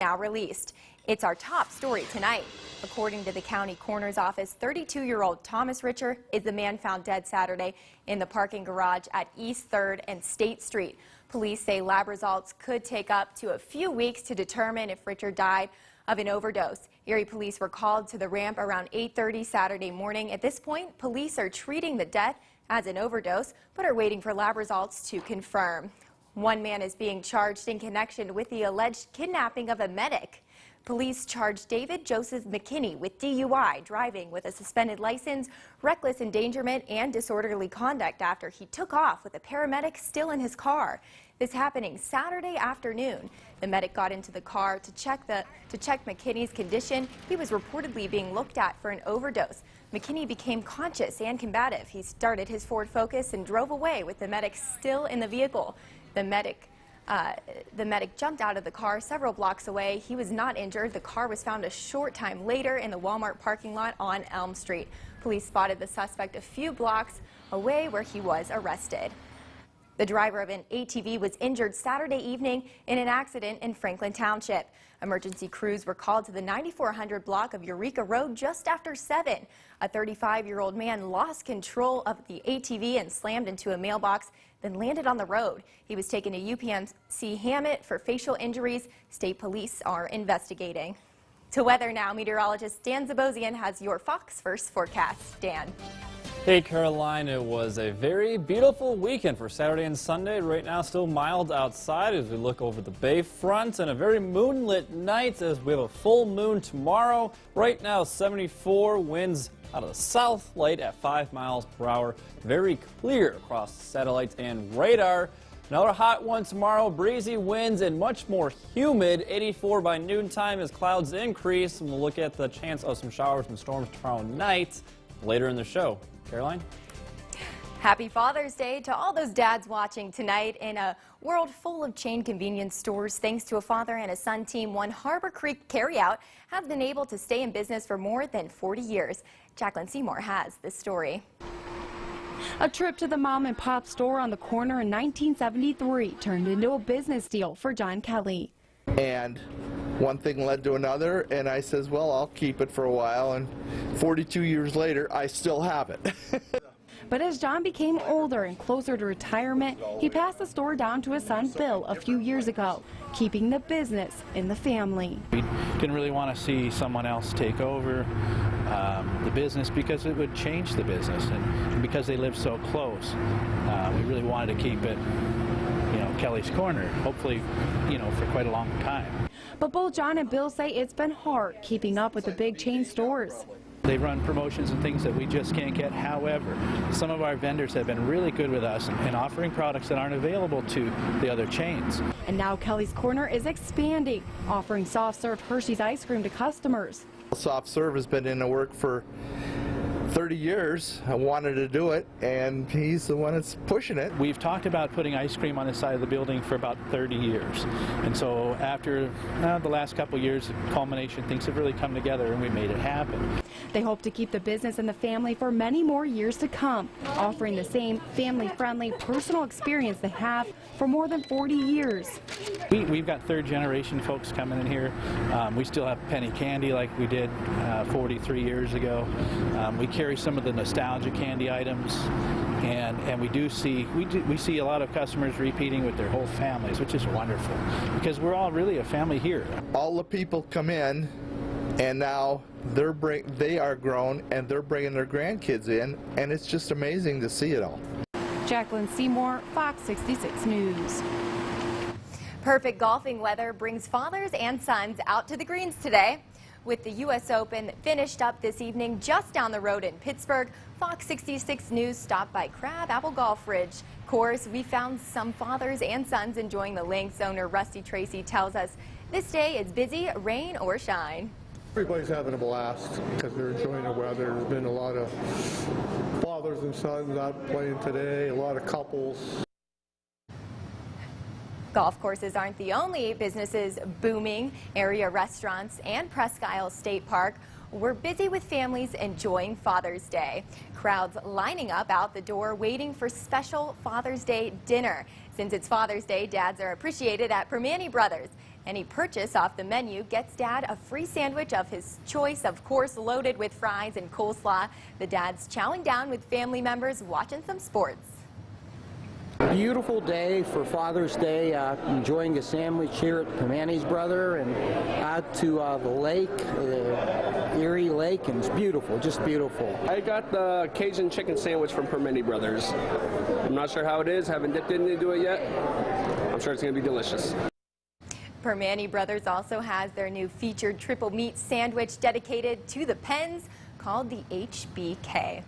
Now released. It's our top story tonight. According to the county coroner's office, 32-year-old Thomas Richer is the man found dead Saturday in the parking garage at East 3rd and State Street. Police say lab results could take up to a few weeks to determine if Richer died of an overdose. Erie police were called to the ramp around 8:30 Saturday morning. At this point, police are treating the death as an overdose, but are waiting for lab results to confirm. One man is being charged in connection with the alleged kidnapping of a medic. Police charged David Joseph McKinney with DUI, driving with a suspended license, reckless endangerment, and disorderly conduct after he took off with a paramedic still in his car. This happening Saturday afternoon. The medic got into the car to check McKinney's condition. He was reportedly being looked at for an overdose. McKinney became conscious and combative. He started his Ford Focus and drove away with the medic still in the vehicle. The medic jumped out of the car several blocks away. He was not injured. The car was found a short time later in the Walmart parking lot on Elm Street. Police spotted the suspect a few blocks away where he was arrested. The driver of an ATV was injured Saturday evening in an accident in Franklin Township. Emergency crews were called to the 9400 block of Eureka Road just after 7. A 35-year-old man lost control of the ATV and slammed into a mailbox, then landed on the road. He was taken to UPMC Hammett for facial injuries. State police are investigating. To weather now, meteorologist Dan Zabosian has your Fox First forecast. Dan. Hey Caroline, it was a very beautiful weekend for Saturday and Sunday. Right now still mild outside as we look over the bayfront, and a very moonlit night as we have a full moon tomorrow. Right now 74, winds out of the south, light at 5 miles per hour. Very clear across satellites and radar. Another hot one tomorrow, breezy winds and much more humid. 84 by noontime as clouds increase, and we'll look at the chance of some showers and storms tomorrow night later in the show. Caroline? Happy Father's Day to all those dads watching tonight. In a world full of chain convenience stores, thanks to a father and a son team, one Harbor Creek carryout has been able to stay in business for more than 40 years. Jacqueline Seymour has this story. A trip to the mom and pop store on the corner in 1973 turned into a business deal for John Kelly. And one thing led to another, and I says, well, I'll keep it for a while, and 42 years later, I still have it. But as John became older and closer to retirement, he passed the store down to his son Bill a few years ago, keeping the business in the family. We didn't really want to see someone else take over the business because it would change the business, and because they live so close, we really wanted to keep it, Kelly's Corner, hopefully, for quite a long time. But both John and Bill say it's been hard keeping up with the big chain stores. They run promotions and things that we just can't get. However, some of our vendors have been really good with us in offering products that aren't available to the other chains. And now Kelly's Corner is expanding, offering soft-serve Hershey's ice cream to customers. Soft serve has been in the work for 30 years. I wanted to do it, and he's the one that's pushing it. We've talked about putting ice cream on the side of the building for about 30 years. And so after the last couple years, culmination, things have really come together and we made it happen. They hope to keep the business in the family for many more years to come, offering the same family-friendly, personal experience they have for more than 40 years. We've got third-generation folks coming in here. We still have penny candy like we did 43 years ago. We carry some of the nostalgia candy items, and we see a lot of customers repeating with their whole families, which is wonderful because we're all really a family here. All the people come in, and now they are grown and they're bringing their grandkids in, and it's just amazing to see it all. Jacqueline Seymour, Fox 66 News. Perfect golfing weather brings fathers and sons out to the greens today. With the U.S. Open finished up this evening just down the road in Pittsburgh, Fox 66 News stopped by Crab Apple Golf Ridge. Of course, we found some fathers and sons enjoying the links. Owner Rusty Tracy tells us this day is busy, rain or shine. Everybody's having a blast because they're enjoying the weather. There's been a lot of fathers and sons out playing today, a lot of couples. Golf courses aren't the only businesses booming. Area restaurants and Presque Isle State Park were busy with families enjoying Father's Day. Crowds lining up out the door waiting for special Father's Day dinner. Since it's Father's Day, dads are appreciated at Permane Brothers. Any purchase off the menu gets Dad a free sandwich of his choice, of course, loaded with fries and coleslaw. The dad's chowing down with family members watching some sports. Beautiful day for Father's Day, enjoying a sandwich here at Permanny's Brother and out to the lake, the Erie Lake, and it's beautiful, just beautiful. I got the Cajun chicken sandwich from Permanny Brothers. I'm not sure how it is, haven't dipped into it yet. I'm sure it's going to be delicious. Permanny Brothers also has their new featured triple meat sandwich dedicated to the Pens called the HBK.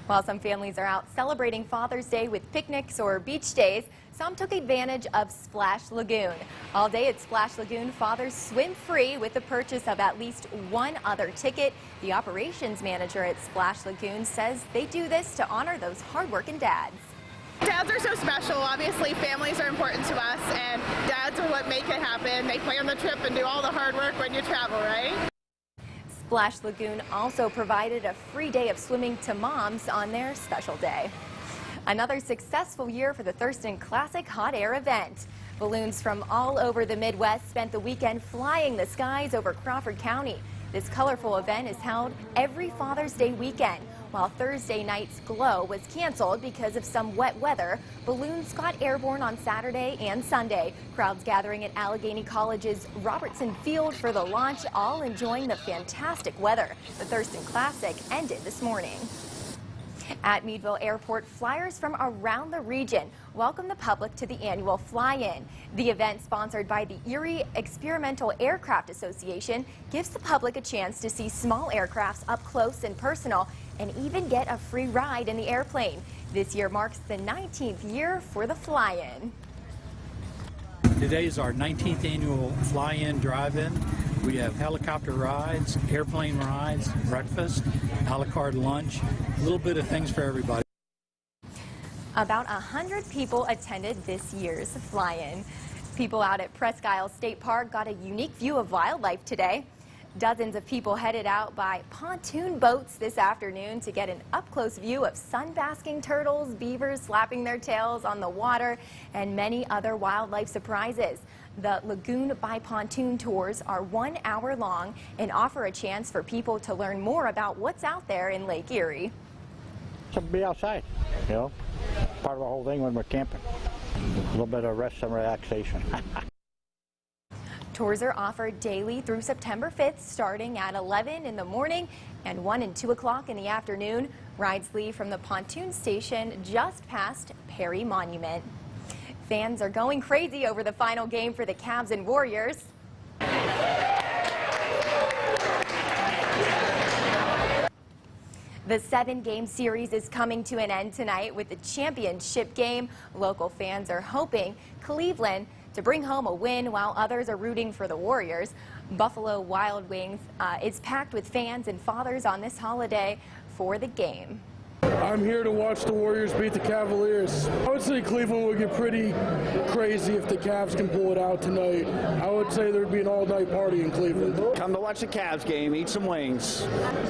While some families are out celebrating Father's Day with picnics or beach days, some took advantage of Splash Lagoon. All day at Splash Lagoon, fathers swim free with the purchase of at least one other ticket. The operations manager at Splash Lagoon says they do this to honor those hardworking dads. Dads are so special. Obviously, families are important to us, and dads are what make it happen. They plan the trip and do all the hard work when you travel, right? Splash Lagoon also provided a free day of swimming to moms on their special day. Another successful year for the Thurston Classic Hot Air event. Balloons from all over the Midwest spent the weekend flying the skies over Crawford County. This colorful event is held every Father's Day weekend. While Thursday night's glow was canceled because of some wet weather, balloons got airborne on Saturday and Sunday. Crowds gathering at Allegheny College's Robertson Field for the launch, all enjoying the fantastic weather. The Thurston Classic ended this morning. At Meadville Airport, flyers from around the region welcome the public to the annual fly-in. The event, sponsored by the Erie Experimental Aircraft Association, gives the public a chance to see small aircrafts up close and personal and even get a free ride in the airplane. This year marks the 19th year for the fly-in. Today is our 19th annual fly-in drive-in. We have helicopter rides, airplane rides, breakfast, a la carte lunch, a little bit of things for everybody. About 100 people attended this year's fly-in. People out at Presque Isle State Park got a unique view of wildlife today. Dozens of people headed out by pontoon boats this afternoon to get an up-close view of sun-basking turtles, beavers slapping their tails on the water, and many other wildlife surprises. The Lagoon by Pontoon tours are 1 hour long and offer a chance for people to learn more about what's out there in Lake Erie. To be outside, you know, part of the whole thing when we're camping. A little bit of rest and relaxation. Tours are offered daily through September 5th, starting at 11 in the morning and 1 and 2 o'clock in the afternoon. Rides leave from the pontoon station just past Perry Monument. Fans are going crazy over the final game for the Cavs and Warriors. The 7-game series is coming to an end tonight with the championship game. Local fans are hoping Cleveland to bring home a win, while others are rooting for the Warriors. Buffalo Wild Wings is packed with fans and fathers on this holiday for the game. I'm here to watch the Warriors beat the Cavaliers. I would say Cleveland would get pretty crazy if the Cavs can pull it out tonight. I would say there'd be an all-night party in Cleveland. Come to watch the Cavs game, eat some wings.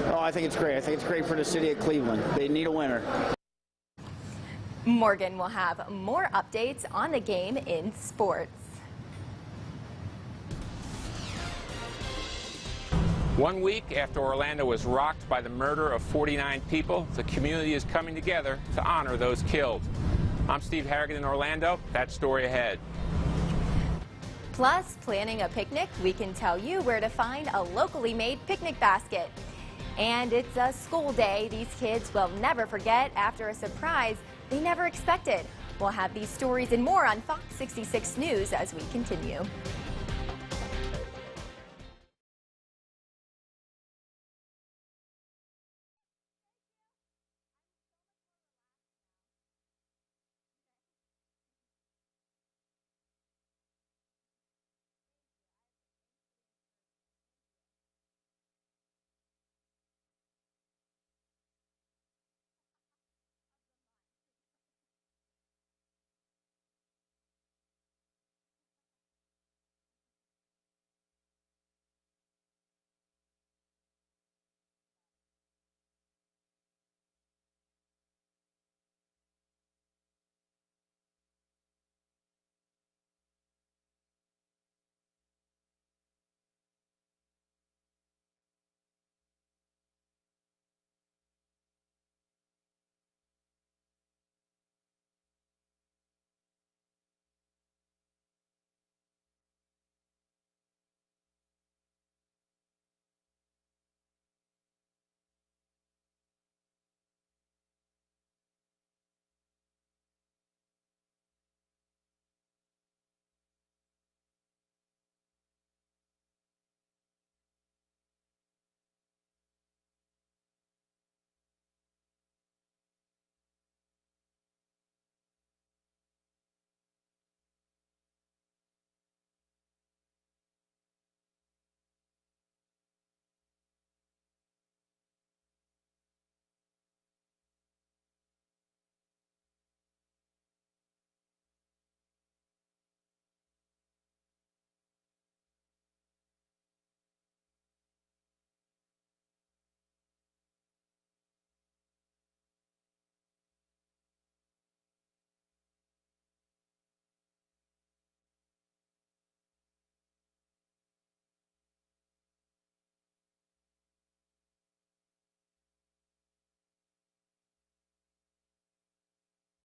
Oh, I think it's great. I think it's great for the city of Cleveland. They need a winner. Morgan will have more updates on the game in sports. 1 week after Orlando was rocked by the murder of 49 people, the community is coming together to honor those killed. I'm Steve Harrigan in Orlando. That story ahead. Plus, planning a picnic, we can tell you where to find a locally made picnic basket. And it's a school day these kids will never forget after a surprise they never expected. We'll have these stories and more on Fox 66 News as we continue.